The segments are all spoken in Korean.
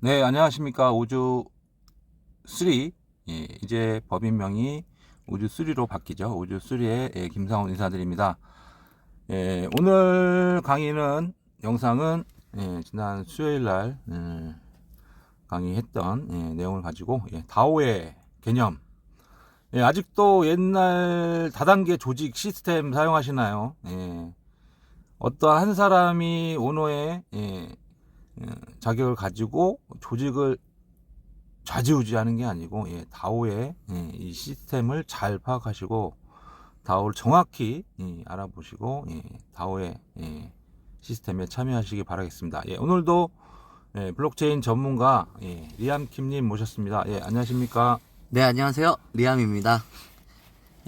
네, 안녕하십니까. 우주 3. 이제 법인명이 우주 3로 바뀌죠. 우주 3의 김상훈 인사드립니다. 오늘 강의는, 영상은 지난 수요일 날 강의했던 내용을 가지고 다오의 개념. 아직도 옛날 다단계 조직 시스템 사용하시나요? 어떠한 한 사람이 오너의 자격을 가지고 조직을 좌지우지하는 게 아니고 다오의 이 시스템을 잘 파악하시고 다오를 정확히 알아보시고 다오의 시스템에 참여하시기 바라겠습니다. 오늘도 블록체인 전문가 리암킴님 모셨습니다. 안녕하십니까? 네, 안녕하세요. 리암입니다.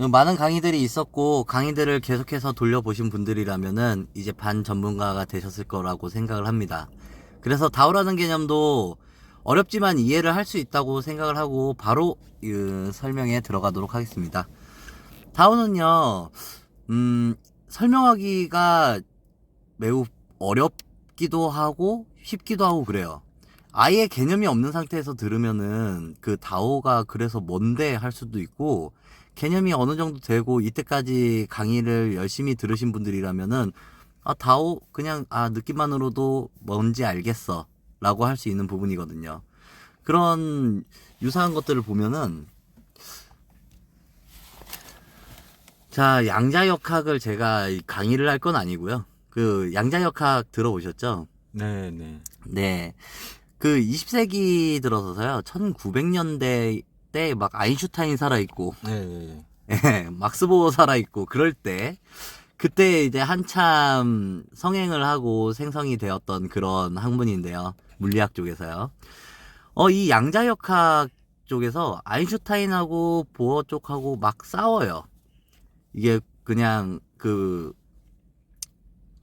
많은 강의들이 있었고, 강의들을 계속해서 돌려보신 분들이라면은 이제 반 전문가가 되셨을 거라고 생각을 합니다. 그래서 다오라는 개념도 어렵지만 이해를 할 수 있다고 생각을 하고 바로 설명에 들어가도록 하겠습니다. 다오는요, 설명하기가 매우 어렵기도 하고 쉽기도 하고 그래요. 아예 개념이 없는 상태에서 들으면은 그 다오가 그래서 뭔데 할 수도 있고, 개념이 어느 정도 되고 이때까지 강의를 열심히 들으신 분들이라면은 다오 그냥 느낌만으로도 뭔지 알겠어 라고 할 수 있는 부분이거든요. 그런 유사한 것들을 보면은, 자, 양자역학을 제가 강의를 할 건 아니고요. 그 양자역학 들어보셨죠? 네, 네. 네. 그 20세기 들어서서요. 1900년대 때 막 아인슈타인 살아있고, 네. 예, 막스 보어 살아있고, 그럴 때, 그때 이제 한참 성행을 하고 생성이 되었던 그런 학문인데요. 물리학 쪽에서요. 이 양자역학 쪽에서 아인슈타인하고 보어 쪽하고 막 싸워요. 이게 그냥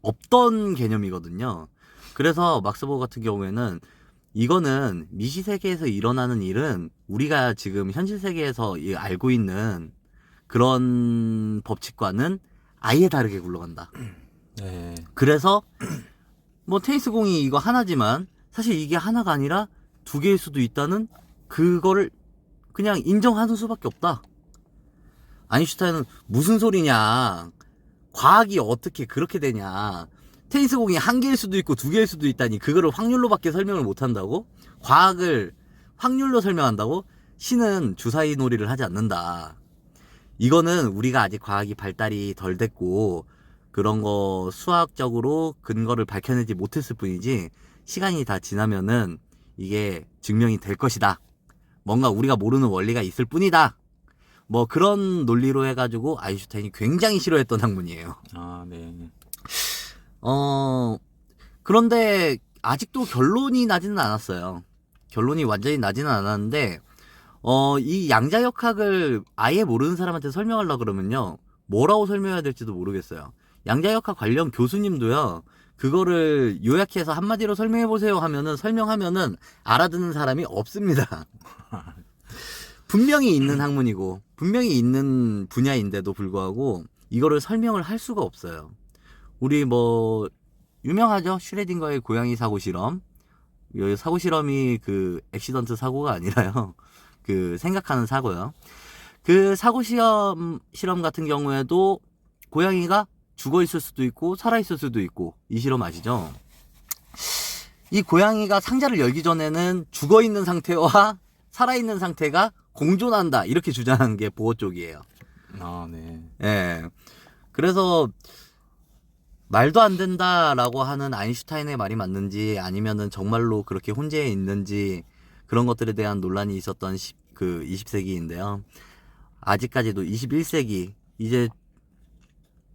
없던 개념이거든요. 그래서 막스 보어 같은 경우에는 이거는 미시 세계에서 일어나는 일은 우리가 지금 현실 세계에서 알고 있는 그런 법칙과는 아예 다르게 굴러간다. 네. 그래서 뭐 테니스 공이 이거 하나지만 사실 이게 하나가 아니라 두 개일 수도 있다는 그거를 그냥 인정하는 수밖에 없다. 아인슈타인은 무슨 소리냐? 과학이 어떻게 그렇게 되냐? 테니스 공이 한 개일 수도 있고 두 개일 수도 있다니 그거를 확률로밖에 설명을 못 한다고? 과학을 확률로 설명한다고? 신은 주사위 놀이를 하지 않는다. 이거는 우리가 아직 과학이 발달이 덜 됐고 그런 거 수학적으로 근거를 밝혀내지 못했을 뿐이지 시간이 다 지나면은 이게 증명이 될 것이다. 뭔가 우리가 모르는 원리가 있을 뿐이다. 뭐 그런 논리로 해가지고 아인슈타인이 굉장히 싫어했던 학문이에요. 네. 그런데 아직도 결론이 나지는 않았어요. 결론이 완전히 나지는 않았는데 이 양자역학을 아예 모르는 사람한테 설명하려고 그러면요. 뭐라고 설명해야 될지도 모르겠어요. 양자역학 관련 교수님도요. 그거를 요약해서 한마디로 설명해보세요 설명하면은 알아듣는 사람이 없습니다. 분명히 있는 학문이고, 분명히 있는 분야인데도 불구하고, 이거를 설명을 할 수가 없어요. 우리 유명하죠? 슈레딩거의 고양이 사고 실험. 이 사고 실험이 액시던트 사고가 아니라요. 생각하는 사고요. 그 사고 실험 같은 경우에도 고양이가 죽어 있을 수도 있고 살아 있을 수도 있고 이 실험 아시죠? 이 고양이가 상자를 열기 전에는 죽어 있는 상태와 살아 있는 상태가 공존한다 이렇게 주장하는 게 보어 쪽이에요. 네. 예. 그래서 말도 안 된다라고 하는 아인슈타인의 말이 맞는지 아니면은 정말로 그렇게 혼재해 있는지 그런 것들에 대한 논란이 있었던 20세기인데요. 아직까지도 21세기, 이제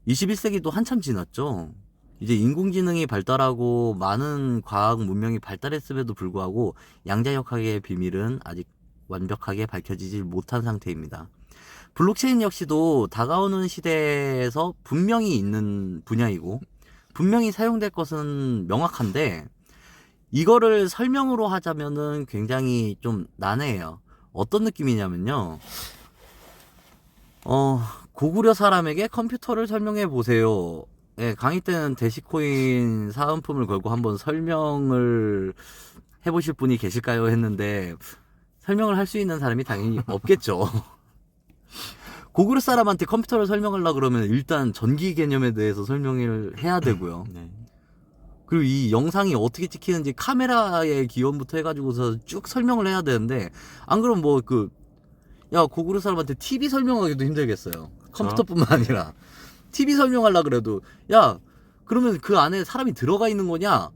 21세기도 한참 지났죠. 이제 인공지능이 발달하고 많은 과학 문명이 발달했음에도 불구하고 양자역학의 비밀은 아직 완벽하게 밝혀지지 못한 상태입니다. 블록체인 역시도 다가오는 시대에서 분명히 있는 분야이고 분명히 사용될 것은 명확한데 이거를 설명으로 하자면은 굉장히 좀 난해해요. 어떤 느낌이냐면요. 고구려 사람에게 컴퓨터를 설명해 보세요. 예, 강의 때는 대시코인 사은품을 걸고 한번 설명을 해보실 분이 계실까요? 했는데 설명을 할 수 있는 사람이 당연히 없겠죠. 고구려 사람한테 컴퓨터를 설명하려고 그러면 일단 전기 개념에 대해서 설명을 해야 되고요. 네. 그리고 이 영상이 어떻게 찍히는지 카메라의 기원부터 해가지고서 쭉 설명을 해야 되는데 안 그러면 뭐 야 고구려 사람한테 TV 설명하기도 힘들겠어요. 컴퓨터뿐만 아니라 TV 설명하려고 그래도 야 그러면 그 안에 사람이 들어가 있는 거냐?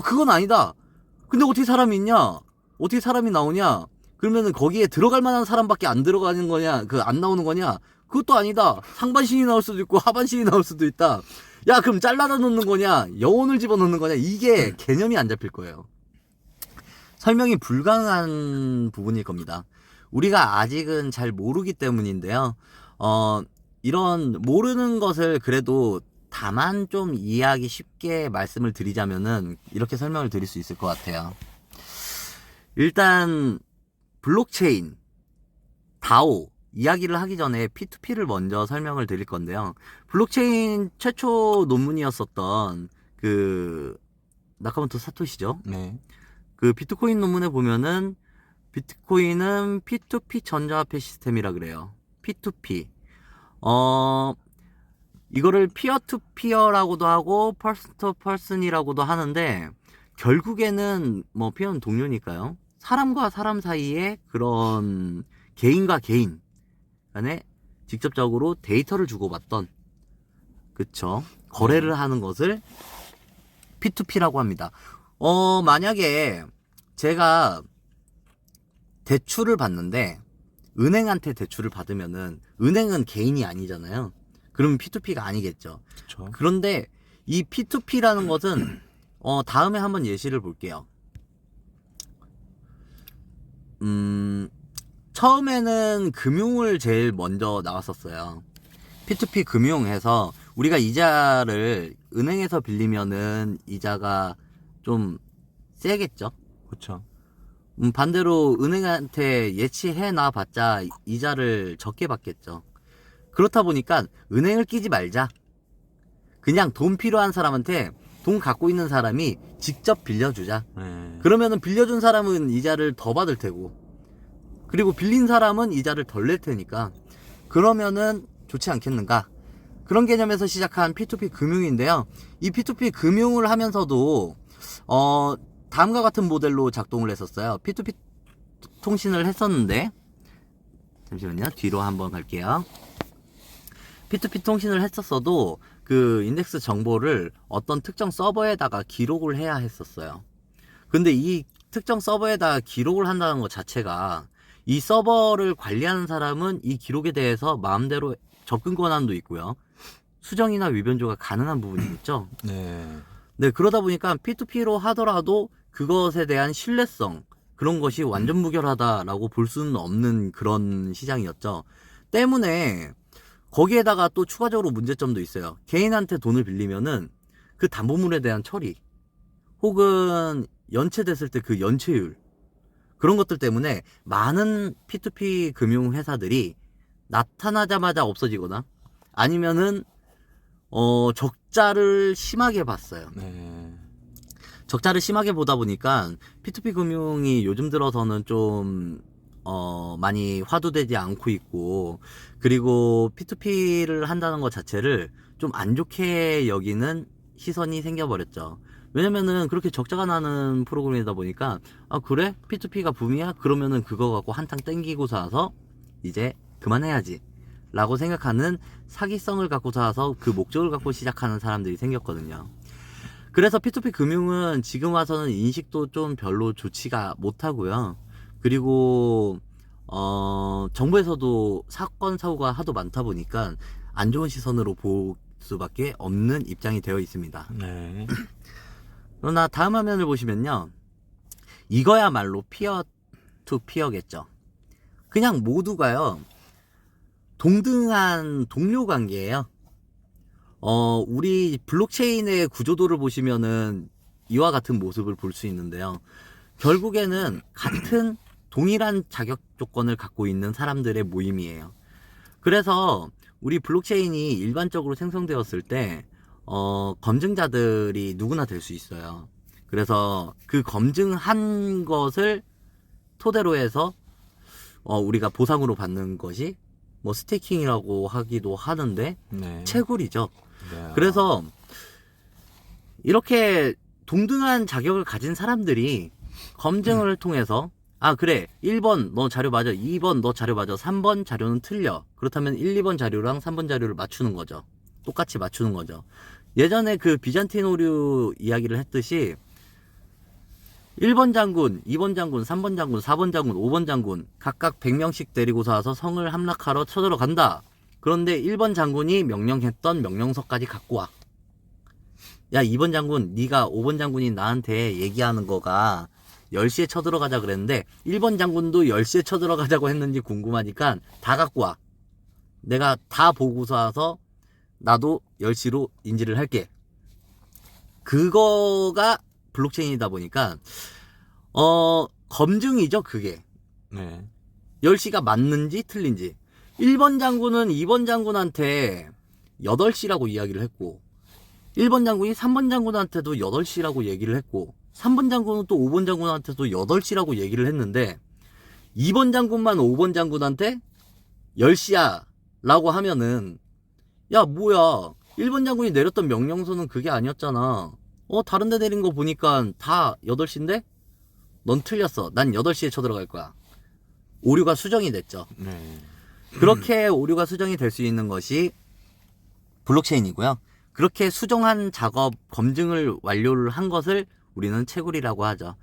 그건 아니다. 근데 어떻게 사람이 있냐? 어떻게 사람이 나오냐? 그러면은 거기에 들어갈 만한 사람밖에 안 들어가는 거냐? 안 나오는 거냐? 그것도 아니다. 상반신이 나올 수도 있고 하반신이 나올 수도 있다. 야 그럼 잘라다 놓는 거냐? 영혼을 집어넣는 거냐? 이게 개념이 안 잡힐 거예요. 설명이 불가능한 부분일 겁니다. 우리가 아직은 잘 모르기 때문인데요. 이런 모르는 것을 그래도 다만 좀 이해하기 쉽게 말씀을 드리자면은 이렇게 설명을 드릴 수 있을 것 같아요. 일단 블록체인, 다오 이야기를 하기 전에 P2P를 먼저 설명을 드릴 건데요. 블록체인 최초 논문이었었던 나카모토 사토시죠. 네. 비트코인 논문에 보면은 비트코인은 P2P 전자화폐 시스템이라 그래요. P2P. 이거를 피어 투 피어라고도 하고 퍼슨 투 퍼슨이라고도 하는데 결국에는 뭐 피어는 동료니까요. 사람과 사람 사이에 그런 개인과 개인 간에 직접적으로 데이터를 주고받던 그쵸 거래를 하는 것을 P2P라고 합니다. 만약에 제가 대출을 받는데 은행한테 대출을 받으면은 은행은 개인이 아니잖아요. 그러면 P2P가 아니겠죠. 그렇죠. 그런데 이 P2P라는 것은 다음에 한번 예시를 볼게요. 처음에는 금융을 제일 먼저 나왔었어요. P2P 금융해서 우리가 이자를 은행에서 빌리면은 이자가 좀 세겠죠. 그렇죠. 반대로 은행한테 예치해 놔봤자 이자를 적게 받겠죠. 그렇다 보니까 은행을 끼지 말자. 그냥 돈 필요한 사람한테 돈 갖고 있는 사람이 직접 빌려주자. 네. 그러면은 빌려준 사람은 이자를 더 받을 테고 그리고 빌린 사람은 이자를 덜 낼 테니까 그러면은 좋지 않겠는가. 그런 개념에서 시작한 P2P 금융인데요. 이 P2P 금융을 하면서도 다음과 같은 모델로 작동을 했었어요. P2P 통신을 했었는데 잠시만요. 뒤로 한번 갈게요. P2P 통신을 했었어도 그 인덱스 정보를 어떤 특정 서버에다가 기록을 해야 했었어요. 근데 이 특정 서버에다가 기록을 한다는 것 자체가 이 서버를 관리하는 사람은 이 기록에 대해서 마음대로 접근 권한도 있고요. 수정이나 위변조가 가능한 부분이 있죠. 네. 네, 그러다 보니까 P2P로 하더라도 그것에 대한 신뢰성, 그런 것이 완전 무결하다라고 볼 수는 없는 그런 시장이었죠. 때문에 거기에다가 또 추가적으로 문제점도 있어요. 개인한테 돈을 빌리면은 그 담보물에 대한 처리, 혹은 연체됐을 때 그 연체율, 그런 것들 때문에 많은 P2P 금융회사들이 나타나자마자 없어지거나 아니면은 적자를 심하게 봤어요. 네. 적자를 심하게 보다 보니까 P2P 금융이 요즘 들어서는 좀 많이 화두되지 않고 있고, 그리고 P2P를 한다는 것 자체를 좀 안 좋게 여기는 시선이 생겨버렸죠. 왜냐면은 그렇게 적자가 나는 프로그램이다 보니까 그래? P2P가 붐이야? 그러면은 그거 갖고 한탕 땡기고 사서 이제 그만해야지 라고 생각하는 사기성을 갖고 사서 그 목적을 갖고 시작하는 사람들이 생겼거든요. 그래서 P2P 금융은 지금 와서는 인식도 좀 별로 좋지가 못하고요. 그리고 정부에서도 사건 사고가 하도 많다 보니까 안 좋은 시선으로 볼 수밖에 없는 입장이 되어 있습니다. 네. 그러나 다음 화면을 보시면요, 이거야말로 피어 투 피어겠죠. 그냥 모두가요 동등한 동료 관계예요. 우리 블록체인의 구조도를 보시면은 이와 같은 모습을 볼 수 있는데요. 결국에는 같은 동일한 자격 조건을 갖고 있는 사람들의 모임이에요. 그래서 우리 블록체인이 일반적으로 생성되었을 때 검증자들이 누구나 될 수 있어요. 그래서 그 검증한 것을 토대로 해서 우리가 보상으로 받는 것이 뭐 스테이킹이라고 하기도 하는데 네. 채굴이죠. 네. 그래서 이렇게 동등한 자격을 가진 사람들이 검증을 통해서 그래 1번 너 자료 맞아, 2번 너 자료 맞아, 3번 자료는 틀려. 그렇다면 1, 2번 자료랑 3번 자료를 맞추는 거죠. 똑같이 맞추는 거죠. 예전에 그 비잔틴 오류 이야기를 했듯이 1번 장군, 2번 장군, 3번 장군, 4번 장군, 5번 장군 각각 100명씩 데리고서 와서 성을 함락하러 쳐들어간다. 그런데 1번 장군이 명령했던 명령서까지 갖고 와. 야 2번 장군, 네가 5번 장군이 나한테 얘기하는 거가 10시에 쳐들어가자 그랬는데 1번 장군도 10시에 쳐들어가자고 했는지 궁금하니까 다 갖고 와. 내가 다 보고서 와서 나도 10시로 인지를 할게. 그거가 블록체인이다 보니까 검증이죠 그게. 네. 10시가 맞는지 틀린지. 1번 장군은 2번 장군한테 8시라고 이야기를 했고 1번 장군이 3번 장군한테도 8시라고 얘기를 했고 3번 장군은 또 5번 장군한테도 8시라고 얘기를 했는데 2번 장군만 5번 장군한테 10시야 라고 하면은 야 뭐야 1번 장군이 내렸던 명령서는 그게 아니었잖아. 다른 데 내린 거 보니까 다 8시인데? 넌 틀렸어. 난 8시에 쳐들어갈 거야. 오류가 수정이 됐죠. 네. 그렇게 오류가 수정이 될 수 있는 것이 블록체인이고요. 그렇게 수정한 작업, 검증을 완료를 한 것을 우리는 채굴이라고 하죠.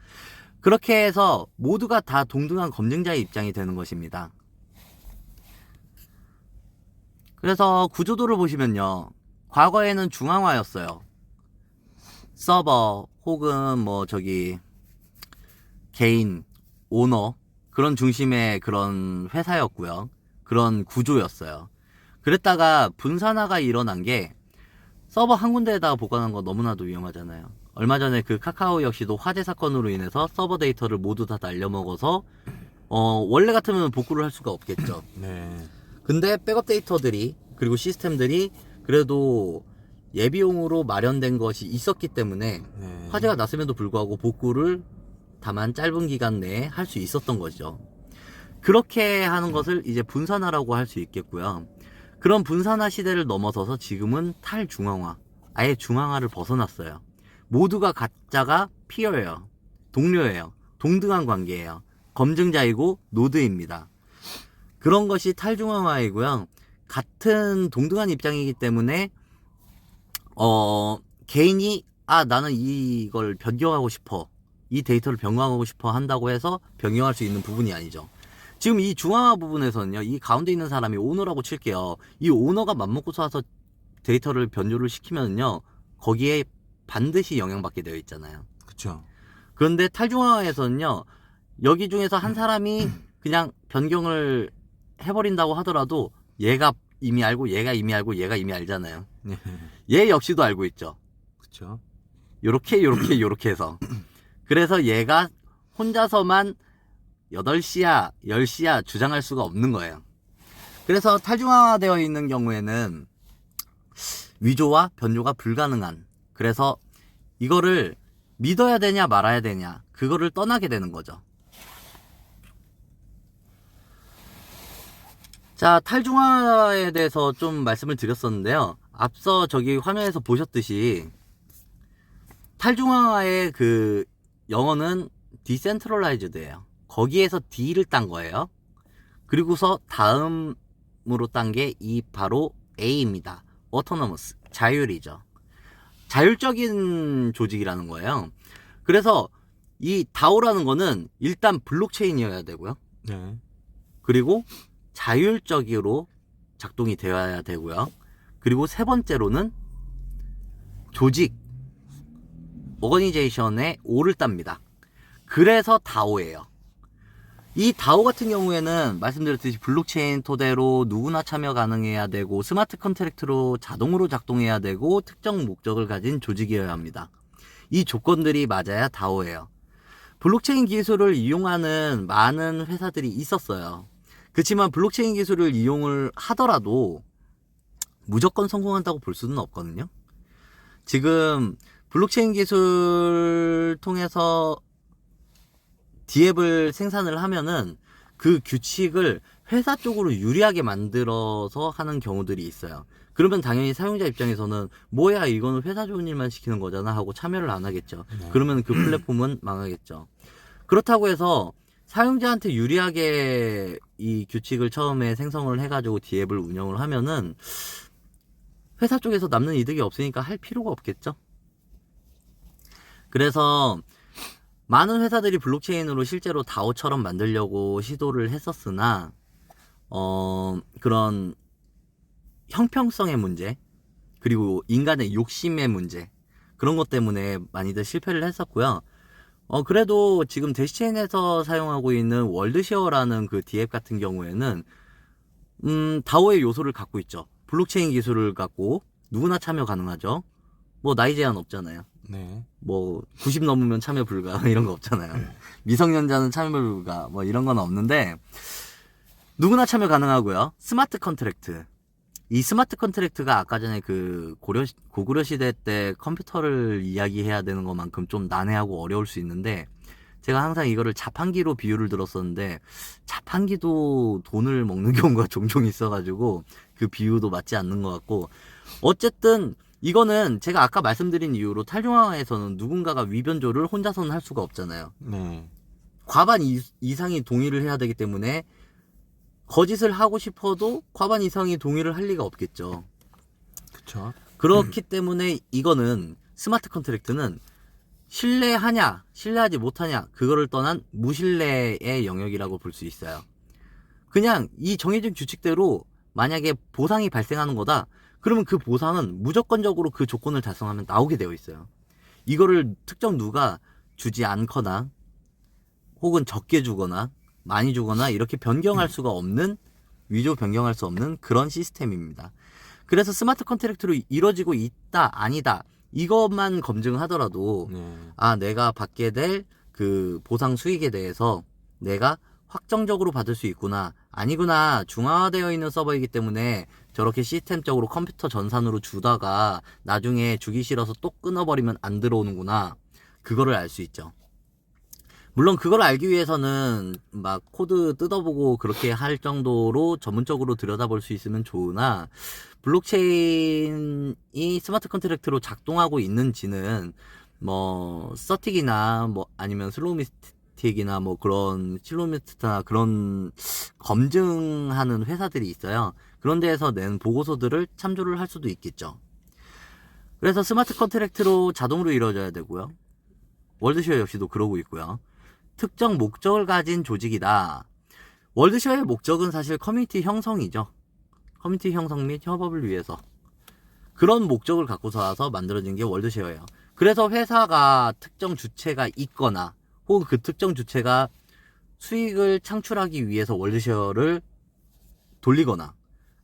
그렇게 해서 모두가 다 동등한 검증자의 입장이 되는 것입니다. 그래서 구조도를 보시면요. 과거에는 중앙화였어요. 서버 혹은 뭐 개인, 오너 그런 중심의 그런 회사였고요. 그런 구조였어요. 그랬다가 분산화가 일어난 게 서버 한 군데에다가 보관한 거 너무나도 위험하잖아요. 얼마 전에 그 카카오 역시도 화재 사건으로 인해서 서버 데이터를 모두 다 날려먹어서 원래 같으면 복구를 할 수가 없겠죠. 네. 근데 백업 데이터들이 그리고 시스템들이 그래도 예비용으로 마련된 것이 있었기 때문에 네. 화재가 났음에도 불구하고 복구를 다만 짧은 기간 내에 할 수 있었던 거죠. 그렇게 하는 것을 이제 분산화라고 할 수 있겠고요. 그런 분산화 시대를 넘어서서 지금은 탈중앙화, 아예 중앙화를 벗어났어요. 모두가 각자가 피어예요. 동료예요. 동등한 관계예요. 검증자이고 노드입니다. 그런 것이 탈중앙화이고요. 같은 동등한 입장이기 때문에 개인이 나는 이걸 변경하고 싶어, 이 데이터를 변경하고 싶어 한다고 해서 변경할 수 있는 부분이 아니죠. 지금 이 중앙화 부분에서는요, 이 가운데 있는 사람이 오너라고 칠게요. 이 오너가 맘먹고 쏴서 데이터를 변조를 시키면요, 거기에 반드시 영향받게 되어 있잖아요. 그쵸. 그런데 탈중앙화에서는요, 여기 중에서 한 사람이 그냥 변경을 해버린다고 하더라도 얘가 이미 알고, 얘가 이미 알고, 얘가 이미 알잖아요. 네. 얘 역시도 알고 있죠. 그쵸. 요렇게 해서. 그래서 얘가 혼자서만 8시야, 10시야 주장할 수가 없는 거예요. 그래서 탈중앙화되어 있는 경우에는 위조와 변조가 불가능한, 그래서 이거를 믿어야 되냐 말아야 되냐, 그거를 떠나게 되는 거죠. 자, 탈중앙화에 대해서 좀 말씀을 드렸었는데요. 앞서 화면에서 보셨듯이 탈중앙화의 그 영어는 디센트럴라이즈드예요. 거기에서 D를 딴 거예요. 그리고서 다음으로 딴 게 바로 A입니다. autonomous, 자율이죠. 자율적인 조직이라는 거예요. 그래서 이 DAO라는 거는 일단 블록체인이어야 되고요. 네. 그리고 자율적으로 작동이 되어야 되고요. 그리고 세 번째로는 조직, 오거니제이션의 O를 땁니다. 그래서 DAO예요. 이 DAO 같은 경우에는 말씀드렸듯이 블록체인 토대로 누구나 참여 가능해야 되고 스마트 컨트랙트로 자동으로 작동해야 되고 특정 목적을 가진 조직이어야 합니다. 이 조건들이 맞아야 DAO예요. 블록체인 기술을 이용하는 많은 회사들이 있었어요. 그렇지만 블록체인 기술을 이용을 하더라도 무조건 성공한다고 볼 수는 없거든요. 지금 블록체인 기술 통해서 디앱을 생산을 하면은 그 규칙을 회사 쪽으로 유리하게 만들어서 하는 경우들이 있어요. 그러면 당연히 사용자 입장에서는 뭐야 이거는 회사 좋은 일만 시키는 거잖아 하고 참여를 안 하겠죠. 네. 그러면 그 플랫폼은 망하겠죠. 그렇다고 해서 사용자한테 유리하게 이 규칙을 처음에 생성을 해가지고 디앱을 운영을 하면은 회사 쪽에서 남는 이득이 없으니까 할 필요가 없겠죠. 그래서 많은 회사들이 블록체인으로 실제로 다오처럼 만들려고 시도를 했었으나 그런 형평성의 문제 그리고 인간의 욕심의 문제 그런 것 때문에 많이들 실패를 했었고요. 그래도 지금 대시체인에서 사용하고 있는 월드쉐어라는 그 디앱 같은 경우에는 다오의 요소를 갖고 있죠. 블록체인 기술을 갖고 누구나 참여 가능하죠. 뭐 나이 제한 없잖아요. 네. 뭐 90 넘으면 참여 불가 이런 거 없잖아요. 미성년자는 참여 불가 뭐 이런 건 없는데 누구나 참여 가능하고요. 스마트 컨트랙트. 이 스마트 컨트랙트가 아까 전에 그 고구려 시대 때 컴퓨터를 이야기해야 되는 것만큼 좀 난해하고 어려울 수 있는데 제가 항상 이거를 자판기로 비유를 들었었는데 자판기도 돈을 먹는 경우가 종종 있어가지고 그 비유도 맞지 않는 것 같고 어쨌든 이거는 제가 아까 말씀드린 이유로 탈중앙화에서는 누군가가 위변조를 혼자서는 할 수가 없잖아요. 네. 과반 이상이 동의를 해야 되기 때문에 거짓을 하고 싶어도 과반 이상이 동의를 할 리가 없겠죠. 그쵸. 그렇기 때문에 이거는 스마트 컨트랙트는 신뢰하냐 신뢰하지 못하냐 그거를 떠난 무신뢰의 영역이라고 볼 수 있어요. 그냥 이 정해진 규칙대로 만약에 보상이 발생하는 거다 그러면 그 보상은 무조건적으로 그 조건을 달성하면 나오게 되어 있어요. 이거를 특정 누가 주지 않거나 혹은 적게 주거나 많이 주거나 이렇게 변경할 수가 없는 위조 변경할 수 없는 그런 시스템입니다. 그래서 스마트 컨트랙트로 이루어지고 있다 아니다 이것만 검증하더라도 네. 아 내가 받게 될 그 보상 수익에 대해서 내가 확정적으로 받을 수 있구나 아니구나 중화되어 있는 서버이기 때문에 저렇게 시스템적으로 컴퓨터 전산으로 주다가 나중에 주기 싫어서 또 끊어버리면 안 들어오는구나 그거를 알 수 있죠. 물론 그걸 알기 위해서는 막 코드 뜯어보고 그렇게 할 정도로 전문적으로 들여다볼 수 있으면 좋으나 블록체인이 스마트 컨트랙트로 작동하고 있는지는 뭐 서틱이나 뭐 아니면 슬로우미스틱이나 뭐 그런 실로미스트나 그런 검증하는 회사들이 있어요. 그런 데에서 낸 보고서들을 참조를 할 수도 있겠죠. 그래서 스마트 컨트랙트로 자동으로 이루어져야 되고요. 월드쉐어 역시도 그러고 있고요. 특정 목적을 가진 조직이다. 월드쉐어의 목적은 사실 커뮤니티 형성이죠. 커뮤니티 형성 및 협업을 위해서 그런 목적을 갖고서 와서 만들어진 게 월드쉐어예요. 그래서 회사가 특정 주체가 있거나 혹은 그 특정 주체가 수익을 창출하기 위해서 월드쉐어를 돌리거나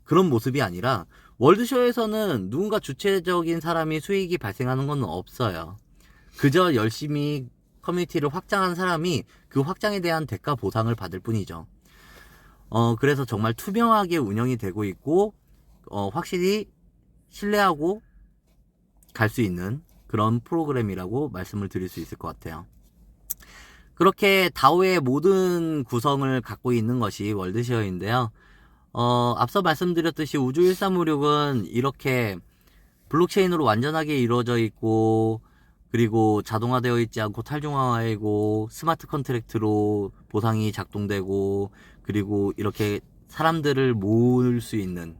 그런 모습이 아니라 월드쉐어에서는 누군가 주체적인 사람이 수익이 발생하는 건 없어요. 그저 열심히 커뮤니티를 확장한 사람이 그 확장에 대한 대가 보상을 받을 뿐이죠. 그래서 정말 투명하게 운영이 되고 있고 확실히 신뢰하고 갈 수 있는 그런 프로그램이라고 말씀을 드릴 수 있을 것 같아요. 그렇게 다오의 모든 구성을 갖고 있는 것이 월드쉐어인데요. 앞서 말씀드렸듯이 우주 1356은 이렇게 블록체인으로 완전하게 이루어져 있고 그리고 자동화되어 있지 않고 탈중앙화이고 스마트 컨트랙트로 보상이 작동되고 그리고 이렇게 사람들을 모을 수 있는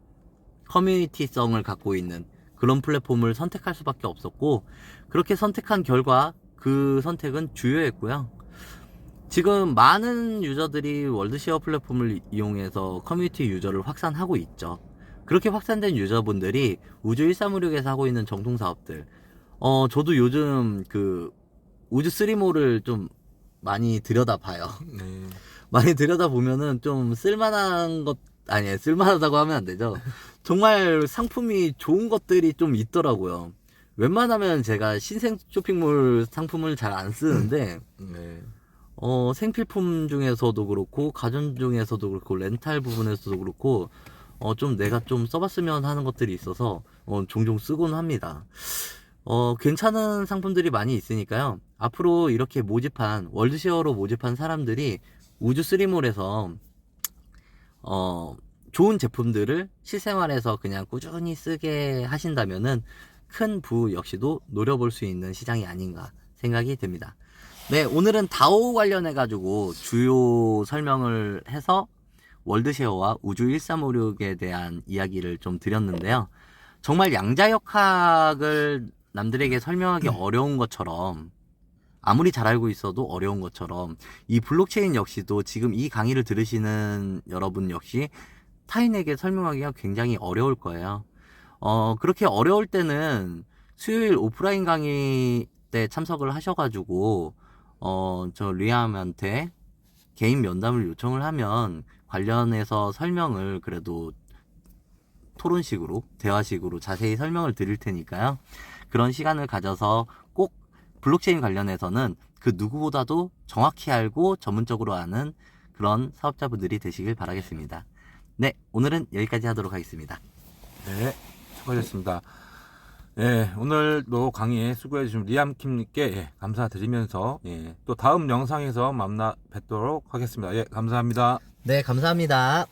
커뮤니티성을 갖고 있는 그런 플랫폼을 선택할 수밖에 없었고 그렇게 선택한 결과 그 선택은 주요했고요. 지금 많은 유저들이 월드쉐어 플랫폼을 이용해서 커뮤니티 유저를 확산하고 있죠. 그렇게 확산된 유저분들이 우주 1356에서 하고 있는 정통 사업들 저도 요즘 그 우주 3모를 좀 많이 들여다봐요. 네. 많이 들여다보면은 좀 쓸만한 것 아니 쓸만하다고 하면 안 되죠. 정말 상품이 좋은 것들이 좀 있더라고요. 웬만하면 제가 신생 쇼핑몰 상품을 잘 안 쓰는데 네. 생필품 중에서도 그렇고 가전 중에서도 그렇고 렌탈 부분에서도 그렇고 좀 내가 좀 써봤으면 하는 것들이 있어서 종종 쓰곤 합니다. 괜찮은 상품들이 많이 있으니까요. 앞으로 이렇게 월드쉐어로 모집한 사람들이 우주 3몰에서 좋은 제품들을 실생활에서 그냥 꾸준히 쓰게 하신다면은 큰 부후 역시도 노려볼 수 있는 시장이 아닌가 생각이 듭니다. 네, 오늘은 다오 관련해가지고 주요 설명을 해서 월드쉐어와 우주 1356에 대한 이야기를 좀 드렸는데요. 정말 양자역학을 남들에게 설명하기 어려운 것처럼, 아무리 잘 알고 있어도 어려운 것처럼, 이 블록체인 역시도 지금 이 강의를 들으시는 여러분 역시 타인에게 설명하기가 굉장히 어려울 거예요. 그렇게 어려울 때는 수요일 오프라인 강의 때 참석을 하셔가지고, 저 리암한테 개인 면담을 요청을 하면 관련해서 설명을 그래도 토론식으로, 대화식으로 자세히 설명을 드릴 테니까요. 그런 시간을 가져서 꼭 블록체인 관련해서는 그 누구보다도 정확히 알고 전문적으로 아는 그런 사업자분들이 되시길 바라겠습니다. 네, 오늘은 여기까지 하도록 하겠습니다. 네, 수고하셨습니다. 예, 오늘도 강의에 수고해주신 리암킴님께 예, 감사드리면서 예, 또 다음 영상에서 만나 뵙도록 하겠습니다. 예, 감사합니다. 네, 감사합니다.